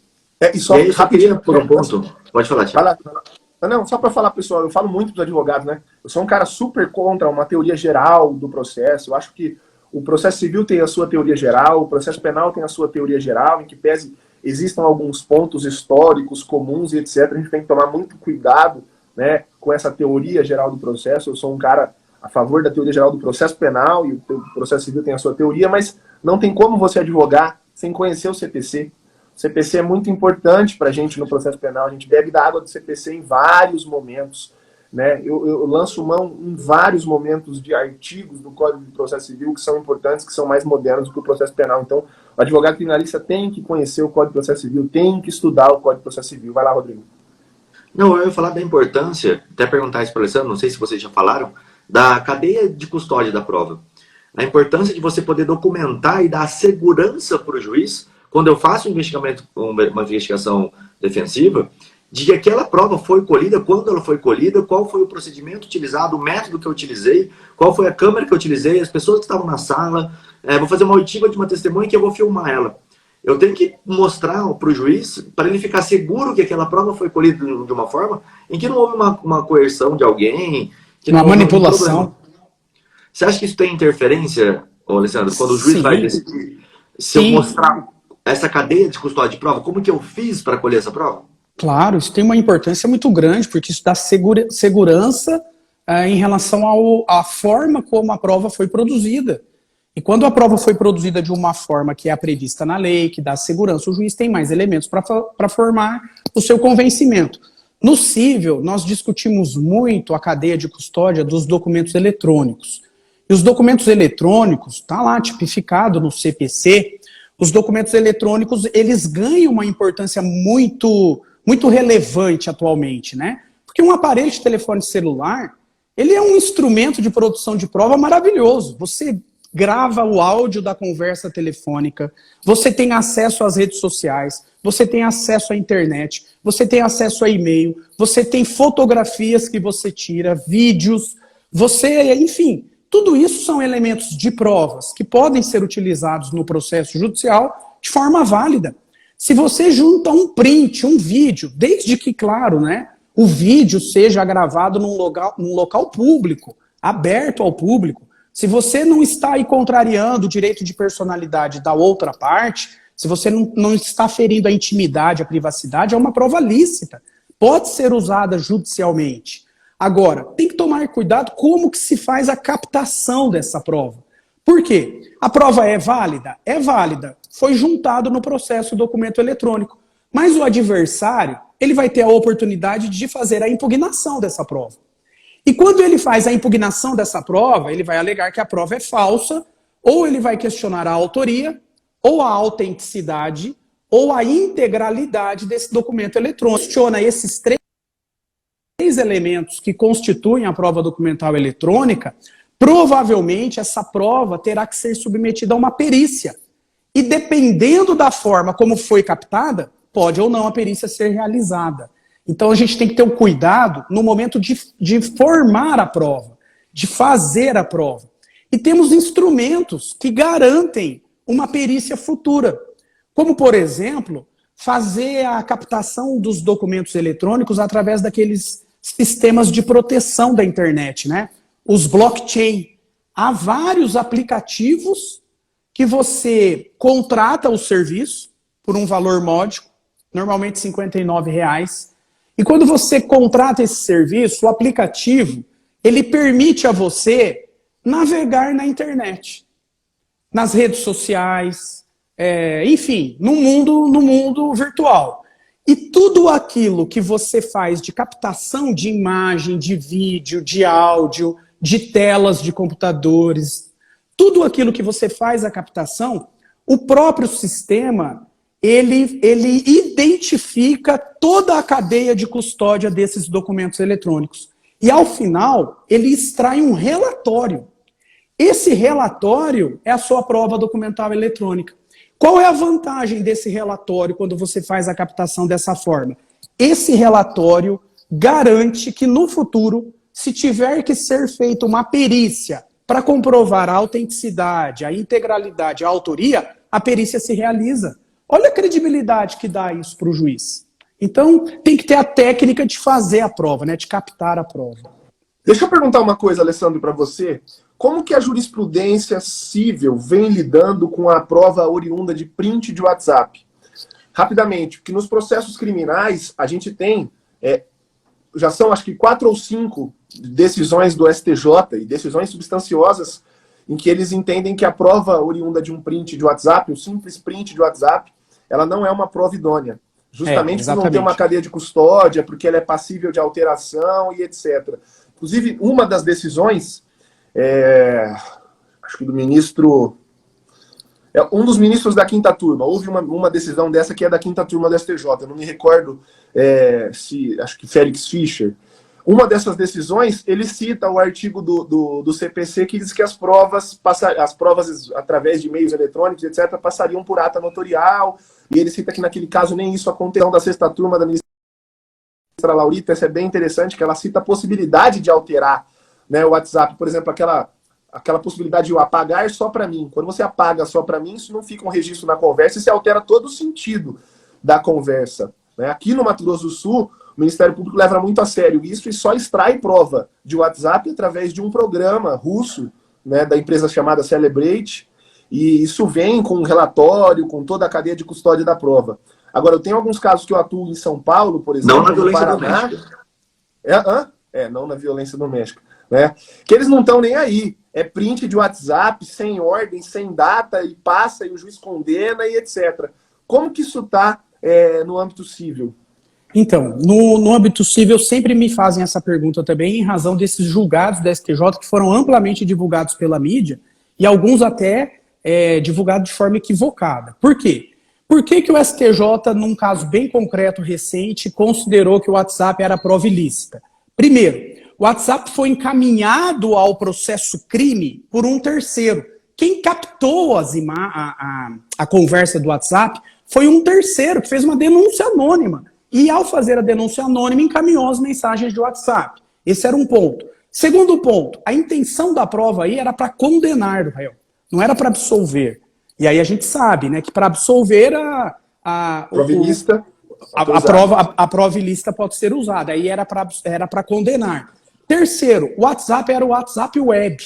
E só rapidinho, por um ponto. Pode falar, Thiago. Não, só para falar, pessoal, eu falo muito para os advogados, né? Eu sou um cara super contra uma teoria geral do processo. Eu acho que o processo civil tem a sua teoria geral, o processo penal tem a sua teoria geral, em que pese existam alguns pontos históricos comuns e etc. A gente tem que tomar muito cuidado, né, com essa teoria geral do processo. Eu sou um cara a favor da teoria geral do processo penal e o processo civil tem a sua teoria, mas não tem como você advogar sem conhecer o CPC. O CPC é muito importante para a gente no processo penal. A gente bebe da água do CPC em vários momentos, né? Eu lanço mão em vários momentos de artigos do Código de Processo Civil que são importantes, que são mais modernos do que o processo penal. Então, o advogado criminalista tem que conhecer o Código de Processo Civil, tem que estudar o Código de Processo Civil. Vai lá, Rodrigo. Não, eu ia falar da importância, até perguntar isso para o Alessandro, não sei se vocês já falaram, da cadeia de custódia da prova. A importância de você poder documentar e dar segurança para o juiz, quando eu faço uma investigação defensiva, de que aquela prova foi colhida, quando ela foi colhida, qual foi o procedimento utilizado, o método que eu utilizei, qual foi a câmera que eu utilizei, as pessoas que estavam na sala, vou fazer uma oitiva de uma testemunha que eu vou filmar ela. Eu tenho que mostrar para o juiz, para ele ficar seguro que aquela prova foi colhida de uma forma em que não houve uma coerção de alguém, que uma não manipulação. Você acha que isso tem interferência, Alessandro, quando o juiz vai decidir se eu mostrar essa cadeia de custódia de prova, como que eu fiz para colher essa prova? Claro, isso tem uma importância muito grande, porque isso dá segurança em relação à forma como a prova foi produzida. E quando a prova foi produzida de uma forma que é a prevista na lei, que dá segurança, o juiz tem mais elementos para formar o seu convencimento. No cível, nós discutimos muito a cadeia de custódia dos documentos eletrônicos. E os documentos eletrônicos, está lá tipificado no CPC, os documentos eletrônicos, eles ganham uma importância muito relevante atualmente, né? Porque um aparelho de telefone celular, ele é um instrumento de produção de prova maravilhoso. Você grava o áudio da conversa telefônica, você tem acesso às redes sociais, você tem acesso à internet, você tem acesso a e-mail, você tem fotografias que você tira, vídeos, enfim, tudo isso são elementos de provas que podem ser utilizados no processo judicial de forma válida. Se você junta um print, um vídeo, desde que, claro, né, o vídeo seja gravado num local público, aberto ao público, se você não está aí contrariando o direito de personalidade da outra parte, se você não está ferindo a intimidade, a privacidade, é uma prova lícita. Pode ser usada judicialmente. Agora, tem que tomar cuidado como que se faz a captação dessa prova. Por quê? A prova é válida? É válida. Foi juntado no processo o documento eletrônico. Mas o adversário, ele vai ter a oportunidade de fazer a impugnação dessa prova. E quando ele faz a impugnação dessa prova, ele vai alegar que a prova é falsa, ou ele vai questionar a autoria, ou a autenticidade, ou a integralidade desse documento eletrônico. Questiona esses três elementos que constituem a prova documental eletrônica, provavelmente essa prova terá que ser submetida a uma perícia. E dependendo da forma como foi captada, pode ou não a perícia ser realizada. Então a gente tem que ter um cuidado no momento de formar a prova, de fazer a prova. E temos instrumentos que garantem uma perícia futura, como, por exemplo, fazer a captação dos documentos eletrônicos através daqueles sistemas de proteção da internet, né? Os blockchain. Há vários aplicativos que você contrata o serviço por um valor módico, normalmente R$ 59,00. E quando você contrata esse serviço, o aplicativo, ele permite a você navegar na internet, nas redes sociais, enfim, no mundo virtual. E tudo aquilo que você faz de captação de imagem, de vídeo, de áudio, de telas de computadores, tudo aquilo que você faz a captação, o próprio sistema, ele identifica toda a cadeia de custódia desses documentos eletrônicos. E, ao final, ele extrai um relatório. Esse relatório é a sua prova documental eletrônica. Qual é a vantagem desse relatório quando você faz a captação dessa forma? Esse relatório garante que, no futuro, se tiver que ser feita uma perícia para comprovar a autenticidade, a integralidade, a autoria, a perícia se realiza. Olha a credibilidade que dá isso para o juiz. Então, tem que ter a técnica de fazer a prova, né, de captar a prova. Deixa eu perguntar uma coisa, Alessandro, para você. Como que a jurisprudência civil vem lidando com a prova oriunda de print de WhatsApp? Rapidamente, porque nos processos criminais a gente tem, já são acho que 4 ou 5 decisões do STJ, e decisões substanciosas, em que eles entendem que a prova oriunda de um print de WhatsApp, um simples print de WhatsApp, ela não é uma prova idônea. Justamente por não ter uma cadeia de custódia, porque ela é passível de alteração e etc. Inclusive, uma das decisões, acho que do ministro... um dos ministros da quinta turma. Houve uma decisão dessa que é da quinta turma do STJ. Eu não me recordo acho que Félix Fischer. Uma dessas decisões, ele cita o artigo do CPC que diz que as provas através de meios eletrônicos, etc., passariam por ata notorial, e ele cita que naquele caso nem isso aconteceu. Da sexta turma da ministra Laurita, essa é bem interessante, que ela cita a possibilidade de alterar, né, o WhatsApp, por exemplo, aquela possibilidade de eu apagar só para mim. Quando você apaga só para mim, isso não fica um registro na conversa e se altera todo o sentido da conversa. Né? Aqui no Mato Grosso do Sul, o Ministério Público leva muito a sério isso e só extrai prova de WhatsApp através de um programa russo, né, da empresa chamada Celebrate, e isso vem com um relatório, com toda a cadeia de custódia da prova. Agora, eu tenho alguns casos que eu atuo em São Paulo, por exemplo, não na violência no Paraná. doméstica. Não na violência doméstica. Né? Que eles não estão nem aí. É print de WhatsApp, sem ordem, sem data, e passa, e o juiz condena, e etc. Como que isso está no âmbito civil? Então, no âmbito civil, sempre me fazem essa pergunta também, em razão desses julgados da STJ que foram amplamente divulgados pela mídia, e alguns até divulgados de forma equivocada. Por quê? Por que que o STJ, num caso bem concreto, recente, considerou que o WhatsApp era prova ilícita? Primeiro, o WhatsApp foi encaminhado ao processo crime por um terceiro. Quem captou a conversa do WhatsApp foi um terceiro que fez uma denúncia anônima. E, ao fazer a denúncia anônima, encaminhou as mensagens de WhatsApp. Esse era um ponto. Segundo ponto, a intenção da prova aí era para condenar do réu, não era para absolver. E aí a gente sabe, né, que para absolver a prova ilícita pode ser usada. Aí era para condenar. Terceiro, o WhatsApp era o WhatsApp web,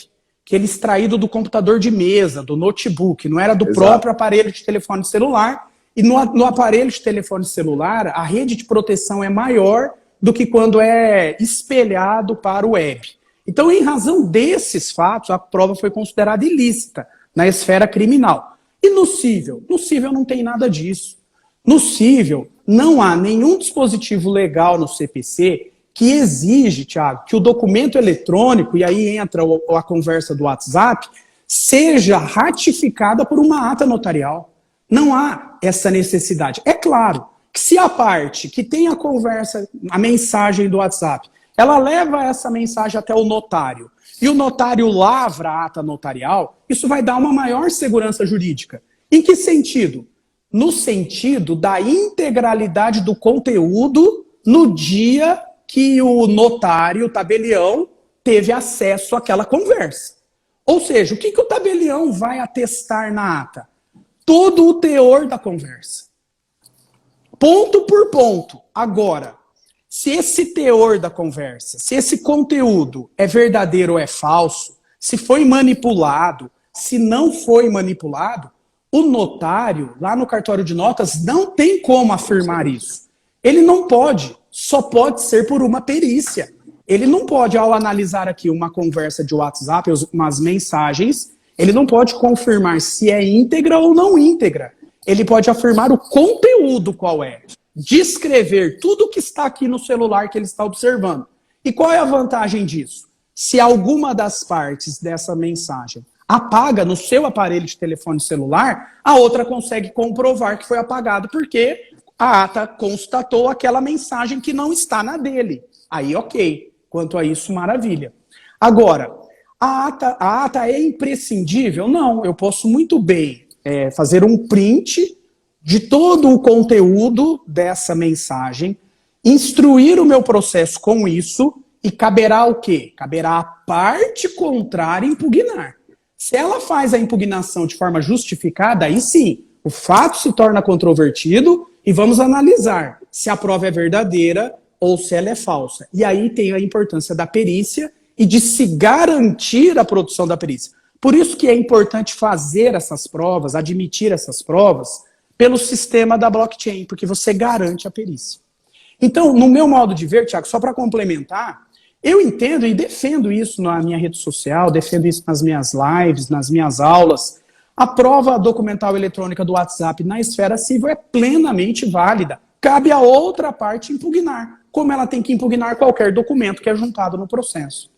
aquele extraído do computador de mesa, do notebook, não era do próprio aparelho de telefone celular. E no aparelho de telefone celular, a rede de proteção é maior do que quando é espelhado para o web. Então, em razão desses fatos, a prova foi considerada ilícita na esfera criminal. E no cível? No cível não tem nada disso. No cível, não há nenhum dispositivo legal no CPC que exige, Thiago, que o documento eletrônico, e aí entra a conversa do WhatsApp, seja ratificada por uma ata notarial. Não há essa necessidade. É claro que se a parte que tem a conversa, a mensagem do WhatsApp, ela leva essa mensagem até o notário, e o notário lavra a ata notarial, isso vai dar uma maior segurança jurídica. Em que sentido? No sentido da integralidade do conteúdo no dia que o notário, o tabelião, teve acesso àquela conversa. Ou seja, o que o tabelião vai atestar na ata? Todo o teor da conversa. Ponto por ponto. Agora, se esse teor da conversa, se esse conteúdo é verdadeiro ou é falso, se foi manipulado, se não foi manipulado, o notário, lá no cartório de notas, não tem como afirmar isso. Ele não pode, só pode ser por uma perícia. Ele não pode, ao analisar aqui uma conversa de WhatsApp, umas mensagens, ele não pode confirmar se é íntegra ou não íntegra. Ele pode afirmar o conteúdo qual é. Descrever tudo que está aqui no celular que ele está observando. E qual é a vantagem disso? Se alguma das partes dessa mensagem apaga no seu aparelho de telefone celular, a outra consegue comprovar que foi apagado porque a ata constatou aquela mensagem que não está na dele. Aí, ok. Quanto a isso, maravilha. Agora, a ata é imprescindível? Não, eu posso muito bem fazer um print de todo o conteúdo dessa mensagem, instruir o meu processo com isso e caberá o quê? Caberá a parte contrária impugnar. Se ela faz a impugnação de forma justificada, aí sim, o fato se torna controvertido e vamos analisar se a prova é verdadeira ou se ela é falsa. E aí tem a importância da perícia e de se garantir a produção da perícia. Por isso que é importante fazer essas provas, admitir essas provas, pelo sistema da blockchain, porque você garante a perícia. Então, no meu modo de ver, Thiago, só para complementar, eu entendo e defendo isso na minha rede social, defendo isso nas minhas lives, nas minhas aulas. A prova documental eletrônica do WhatsApp na esfera civil é plenamente válida. Cabe a outra parte impugnar, como ela tem que impugnar qualquer documento que é juntado no processo.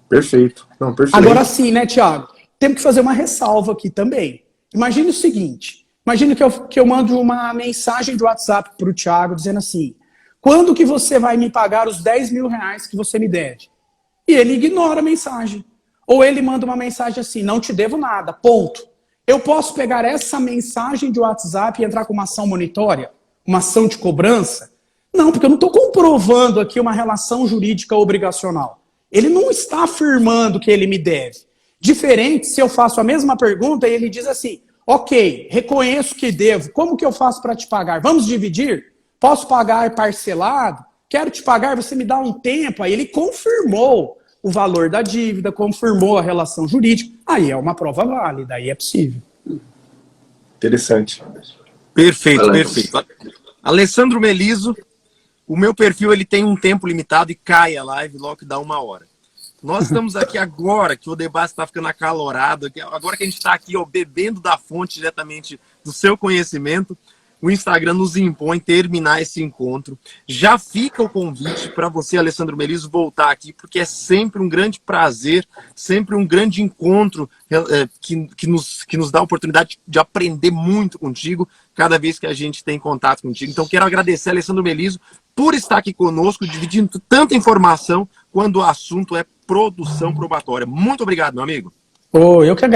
Perfeito. Não, perfeito. Agora sim, né, Thiago? Temos que fazer uma ressalva aqui também. Imagine o seguinte, imagine que eu mando uma mensagem de WhatsApp para o Thiago dizendo assim: quando que você vai me pagar os 10 mil reais que você me deve? E ele ignora a mensagem. Ou ele manda uma mensagem assim: não te devo nada, ponto. Eu posso pegar essa mensagem de WhatsApp e entrar com uma ação monitória? Uma ação de cobrança? Não, porque eu não estou comprovando aqui uma relação jurídica obrigacional. Ele não está afirmando que ele me deve. Diferente se eu faço a mesma pergunta e ele diz assim: ok, reconheço que devo, como que eu faço para te pagar? Vamos dividir? Posso pagar parcelado? Quero te pagar, você me dá um tempo. Aí ele confirmou o valor da dívida, confirmou a relação jurídica. Aí é uma prova válida, aí é possível. Interessante. Perfeito, perfeito. Alessandro Meliso, o meu perfil ele tem um tempo limitado e cai a live logo que dá 1 hora. Nós estamos aqui agora, que o debate está ficando acalorado, agora que a gente está aqui bebendo da fonte diretamente do seu conhecimento, o Instagram nos impõe terminar esse encontro. Já fica o convite para você, Alessandro Meliso, voltar aqui, porque é sempre um grande prazer, sempre um grande encontro que nos dá a oportunidade de aprender muito contigo cada vez que a gente tem contato contigo. Então, quero agradecer, Alessandro Meliso, por estar aqui conosco, dividindo tanta informação quando o assunto é produção probatória. Muito obrigado, meu amigo. Eu que